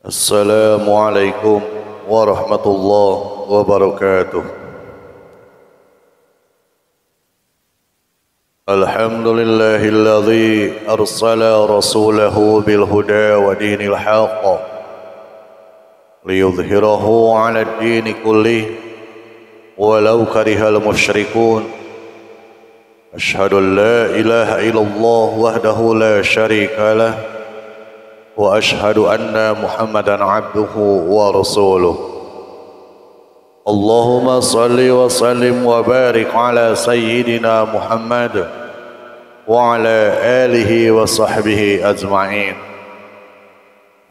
Assalamualaikum warahmatullahi wabarakatuh. Alhamdulillahilladzi arsala rasulahu bil huda wa dinil haqq liyudhhirahu 'ala ad-din kullih walau karihal musyrikun. Asyhadu an la ilaha illallah wahdahu la syarika lah wa ashhadu anna Muhammadan abduhu wa rasuluh. Allahumma salli wa sallim wa barik ala sayyidina Muhammad wa ala alihi wa sahbihi ajma'in.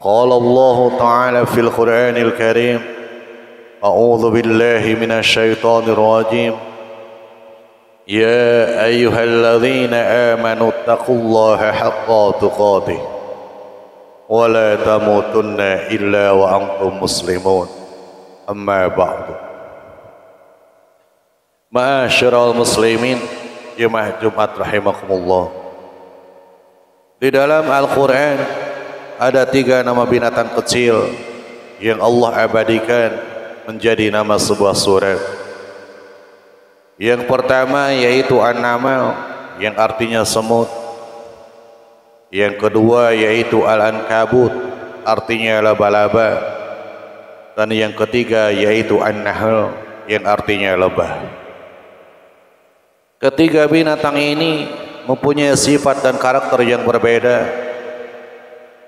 Qala Allah ta'ala fil Qur'anil Karim, a'udzu billahi minasy syaithanir rajim. Ya ayyuhalladzina amanu taqullaha haqqa tuqatih wa la tamutunna illa wa antum muslimun. Amma ba'du. Ma'asyiral muslimin, jemaah Jumat rahimakumullah. Di dalam Al-Quran ada 3 nama binatang kecil yang Allah abadikan menjadi nama sebuah surat. Yang pertama yaitu An-Namal, yang artinya semut. Yang kedua yaitu Al-Ankabut, artinya laba-laba. Dan yang ketiga yaitu An-Nahl, yang artinya lebah. Ketiga binatang ini mempunyai sifat dan karakter yang berbeda,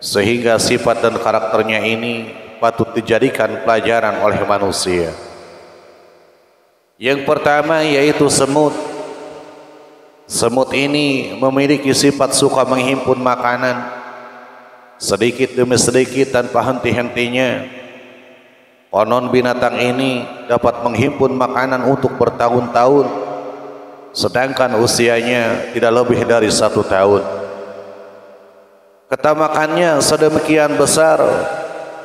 sehingga sifat dan karakternya ini patut dijadikan pelajaran oleh manusia. Yang pertama yaitu semut. Semut ini memiliki sifat suka menghimpun makanan sedikit demi sedikit tanpa henti-hentinya. Konon binatang ini dapat menghimpun makanan untuk bertahun-tahun, sedangkan usianya tidak lebih dari 1 tahun. Ketamakannya sedemikian besar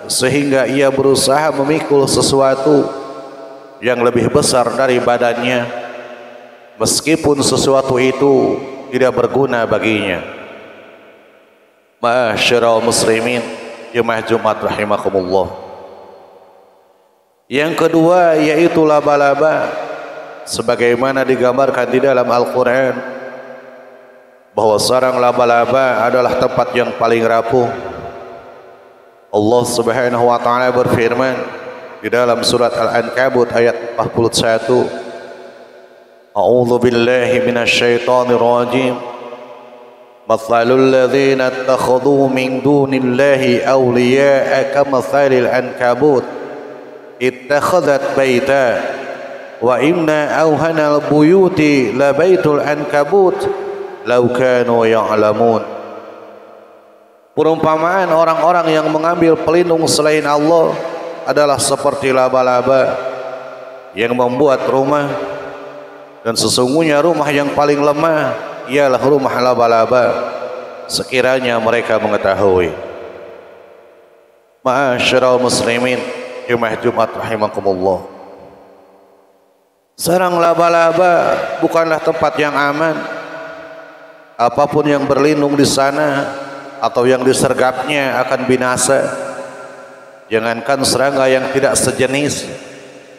sehingga ia berusaha memikul sesuatu yang lebih besar dari badannya, meskipun sesuatu itu tidak berguna baginya. Ma'asyiral muslimin, jemaah Jumat rahimakumullah. Yang kedua yaitu laba-laba, sebagaimana digambarkan di dalam Al-Quran bahwa sarang laba-laba adalah tempat yang paling rapuh. Allah Subhanahu wa taala berfirman di dalam surat Al-Ankabut ayat 41, A'udzu billahi minasy syaithanir rajim. Mathalul ladzina ittakhadhu min dunillahi awliya'a kamathalil ankabut ittakhadhat baita wa inna awhanal buyuti la baitul ankabut law kanu ya'lamun. Perumpamaan orang-orang yang mengambil pelindung selain Allah adalah seperti laba-laba yang membuat rumah, dan sesungguhnya rumah yang paling lemah ialah rumah laba-laba, sekiranya mereka mengetahui. Ma'asyiral muslimin, jemaah Jumat rahimakumullah. Sarang laba-laba bukanlah tempat yang aman. Apapun yang berlindung di sana atau yang disergapnya akan binasa. Jangankan serangga yang tidak sejenis,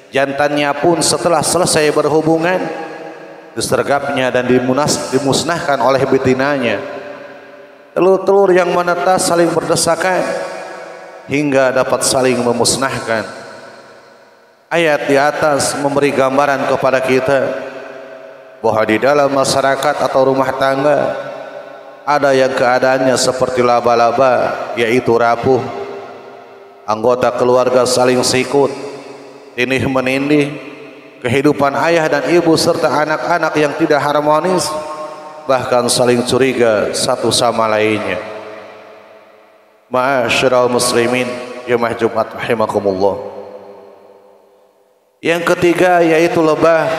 jantannya pun setelah selesai berhubungan disergapnya dan dimusnahkan oleh betinanya. Telur-telur yang menetas saling berdesakan hingga dapat saling memusnahkan. Ayat di atas memberi gambaran kepada kita bahwa di dalam masyarakat atau rumah tangga ada yang keadaannya seperti laba-laba, yaitu rapuh. Anggota keluarga saling sikut, tindih menindih, kehidupan ayah dan ibu serta anak-anak yang tidak harmonis, bahkan saling curiga satu sama lainnya. Ma'asyiral muslimin, jemaah Jumat rahimakumullah. Yang ketiga yaitu lebah.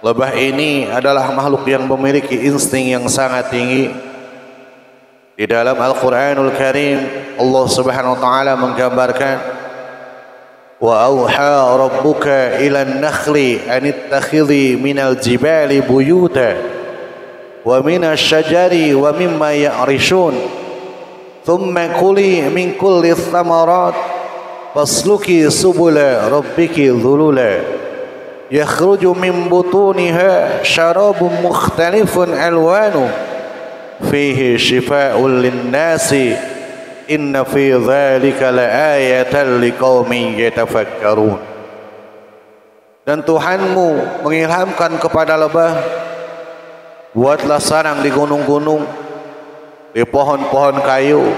Lebah ini adalah makhluk yang memiliki insting yang sangat tinggi. Di dalam Al-Quranul Karim Allah Subhanahu wa taala menggambarkan, wa auha rabbuka ilan nakhli an ittakhidhi minal jibali buyuta wa minas syajari wa mimma ya'rishun thumma kuli min kulli thamarat fasluki subula rabbiki dhulula yakhruju min butuniha syarabun mukhtalifun alwanu fihi shifaa'un linnasi inna fi dzalika laayatan liqaumin yatafakkarun. Dan Tuhanmu mengilhamkan kepada lebah, buatlah sarang di gunung-gunung, di pohon-pohon kayu,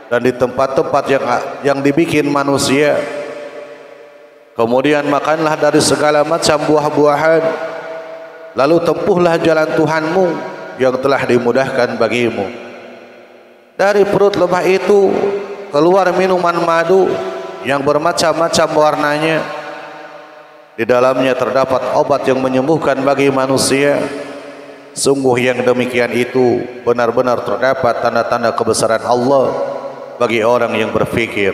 dan di tempat-tempat yang dibikin manusia. Kemudian makanlah dari segala macam buah-buahan, lalu tempuhlah jalan Tuhanmu yang telah dimudahkan bagimu. Dari perut lebah itu keluar minuman madu yang bermacam-macam warnanya. Di dalamnya terdapat obat yang menyembuhkan bagi manusia. Sungguh yang demikian itu benar-benar terdapat tanda-tanda kebesaran Allah bagi orang yang berfikir.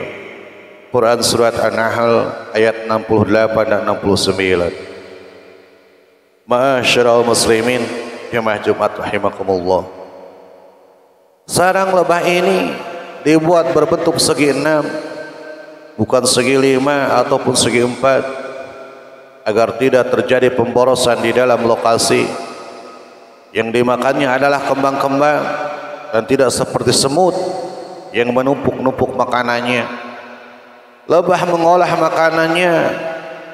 Quran Surat An-Nahl ayat 68 dan 69. Ma'asyiral muslimin jamaah Jumat rahimakumullah. Sarang lebah ini dibuat berbentuk segi 6, bukan segi 5 ataupun segi 4, agar tidak terjadi pemborosan di dalam lokasi. Yang dimakannya adalah kembang-kembang dan tidak seperti semut yang menumpuk-numpuk makanannya. Lebah mengolah makanannya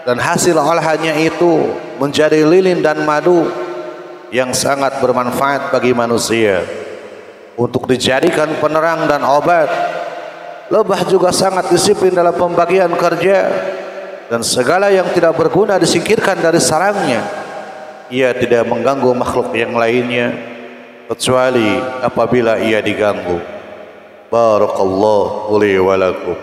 dan hasil olahannya itu menjadi lilin dan madu yang sangat bermanfaat bagi manusia untuk dijadikan penerang dan obat. Lebah juga sangat disiplin dalam pembagian kerja dan segala yang tidak berguna disingkirkan dari sarangnya. Ia tidak mengganggu makhluk yang lainnya kecuali apabila ia diganggu. Barakallahu li wa lakum.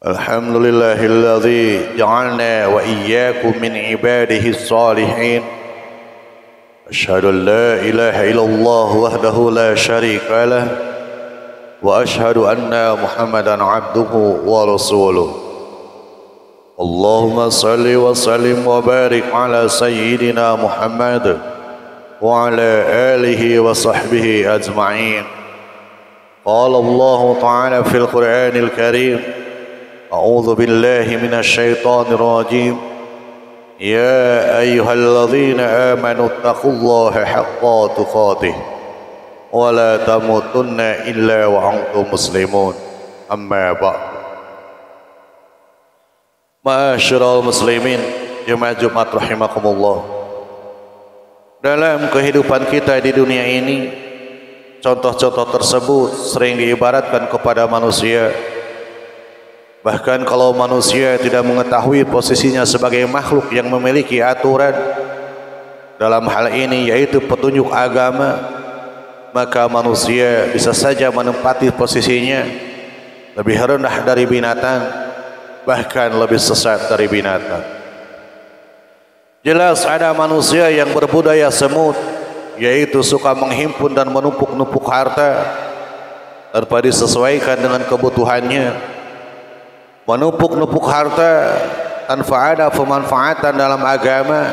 Alhamdulillahilladzi ja'alna wa iyyakum min ibadihi shalihin. Asyhadu an la ilaha illallah wahdahu la syarika lah wa asyhadu anna Muhammadan abduhu wa rasuluh. Allahumma salli wa sallim wa barik ala sayyidina Muhammad wa ala alihi wa sahbihi ajma'in. Qala Allah ta'ala fil Qur'anil Karim, a'udzu billahi minasy syaithanir rajim. Ya ayyuhalladzina amanu taqullaha haqqa tuqatih wa la tamutunna illa wa antum muslimun. Amma ba'd. Ma'asyiral muslimin jemaah Jumat rahimakumullah. Dalam kehidupan kita di dunia ini, contoh-contoh tersebut sering diibaratkan kepada manusia. Bahkan kalau manusia tidak mengetahui posisinya sebagai makhluk yang memiliki aturan dalam hal ini, yaitu petunjuk agama, maka manusia bisa saja menempati posisinya lebih rendah dari binatang, bahkan lebih sesat dari binatang. Jelas ada manusia yang berbudaya semut, yaitu suka menghimpun dan menumpuk-numpuk harta tanpa disesuaikan dengan kebutuhannya. Menumpuk-numpuk harta tanpa ada pemanfaatan dalam agama,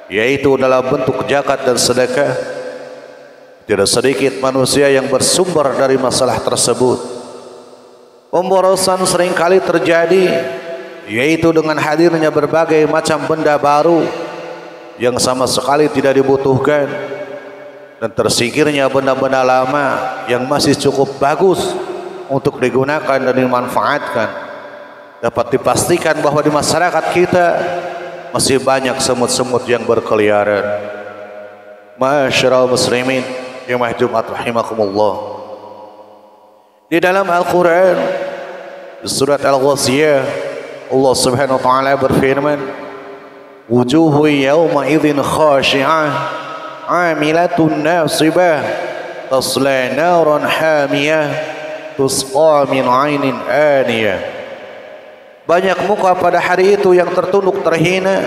yaitu dalam bentuk zakat dan sedekah. Tidak sedikit manusia yang bersumber dari masalah tersebut. Pemborosan seringkali terjadi, yaitu dengan hadirnya berbagai macam benda baru yang sama sekali tidak dibutuhkan, dan tersingkirnya benda-benda lama yang masih cukup bagus untuk digunakan dan dimanfaatkan. Dapat dipastikan bahwa di masyarakat kita masih banyak semut-semut yang berkeliaran. Ma'asyiral muslimin jemaah Jumat rahimakumullah. Di dalam Al-Quran, di surat Al-Ghasiyah, Allah subhanahu wa ta'ala berfirman, wujuhu yawma idhin khashi'ah amilatun nasibah tasla naran hamiyah tusqa min ainin aniyah. Banyak muka pada hari itu yang tertunduk terhina,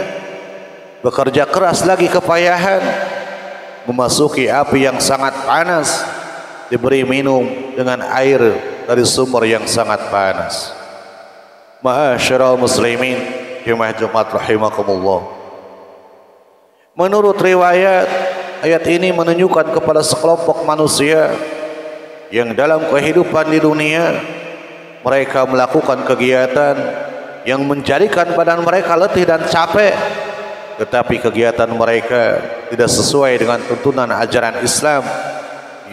bekerja keras lagi kepayahan, memasuki api yang sangat panas, diberi minum dengan air dari sumber yang sangat panas. Ma'asyiral muslimin jemaah Jumat rahimakumullah. Menurut riwayat, ayat ini menunjukkan kepada sekelompok manusia yang dalam kehidupan di dunia mereka melakukan kegiatan yang menjadikan badan mereka letih dan capek, tetapi kegiatan mereka tidak sesuai dengan tuntunan ajaran Islam,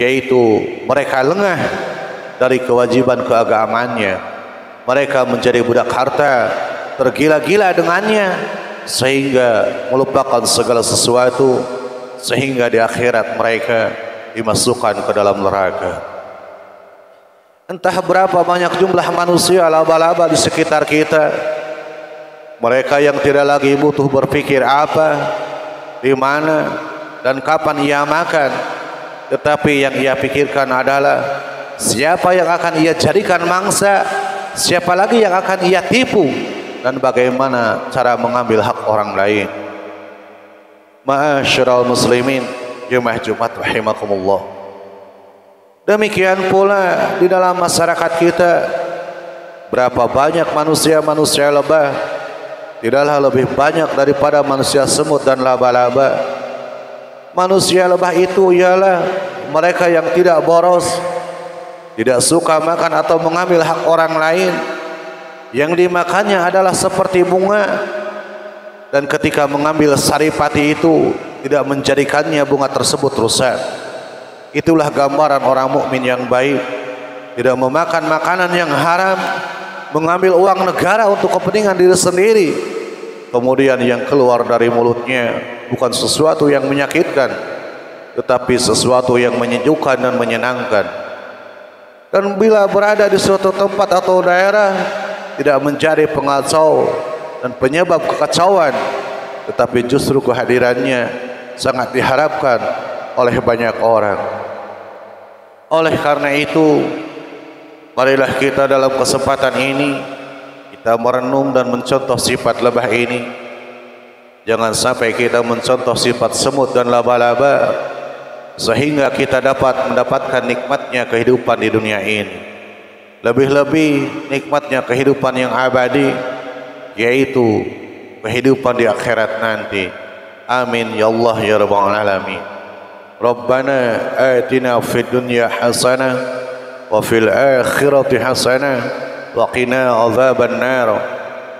yaitu mereka lengah dari kewajiban keagamaannya. Mereka menjadi budak harta, tergila-gila dengannya, sehingga melupakan segala sesuatu, sehingga di akhirat mereka dimasukkan ke dalam neraka. Entah berapa banyak jumlah manusia laba-laba di sekitar kita, mereka yang tidak lagi butuh berpikir apa, di mana, dan kapan ia makan, tetapi yang ia pikirkan adalah siapa yang akan ia jadikan mangsa, siapa lagi yang akan ia tipu, dan bagaimana cara mengambil hak orang lain. Ma'asyiral muslimin, jemaah Jumat rahimakumullah. Demikian pula di dalam masyarakat kita, berapa banyak manusia-manusia lebah, tidaklah lebih banyak daripada manusia semut dan laba-laba. Manusia lebah itu ialah mereka yang tidak boros, tidak suka makan atau mengambil hak orang lain. Yang dimakannya adalah seperti bunga, dan ketika mengambil saripati itu tidak menjadikannya bunga tersebut rusak. Itulah gambaran orang mukmin yang baik, tidak memakan makanan yang haram, mengambil uang negara untuk kepentingan diri sendiri, kemudian yang keluar dari mulutnya bukan sesuatu yang menyakitkan, tetapi sesuatu yang menyejukkan dan menyenangkan. Dan bila berada di suatu tempat atau daerah, tidak menjadi pengacau dan penyebab kekacauan, tetapi justru kehadirannya sangat diharapkan oleh banyak orang. Oleh karena itu, marilah kita dalam kesempatan ini kita merenung dan mencontoh sifat lebah ini. Jangan sampai kita mencontoh sifat semut dan laba-laba, sehingga kita dapat mendapatkan nikmatnya kehidupan di dunia ini, lebih-lebih nikmatnya kehidupan yang abadi, yaitu kehidupan di akhirat nanti. Amin ya Allah ya rabbal alamin. Rabbana atina fid dunya hasanah wa fil akhirati hasanah wa qina adzaban nar.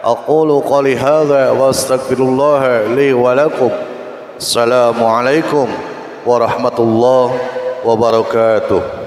Aqulu qali hadza wa astaghfirullah li wa lakum. Assalamu alaikum warahmatullahi wabarakatuh.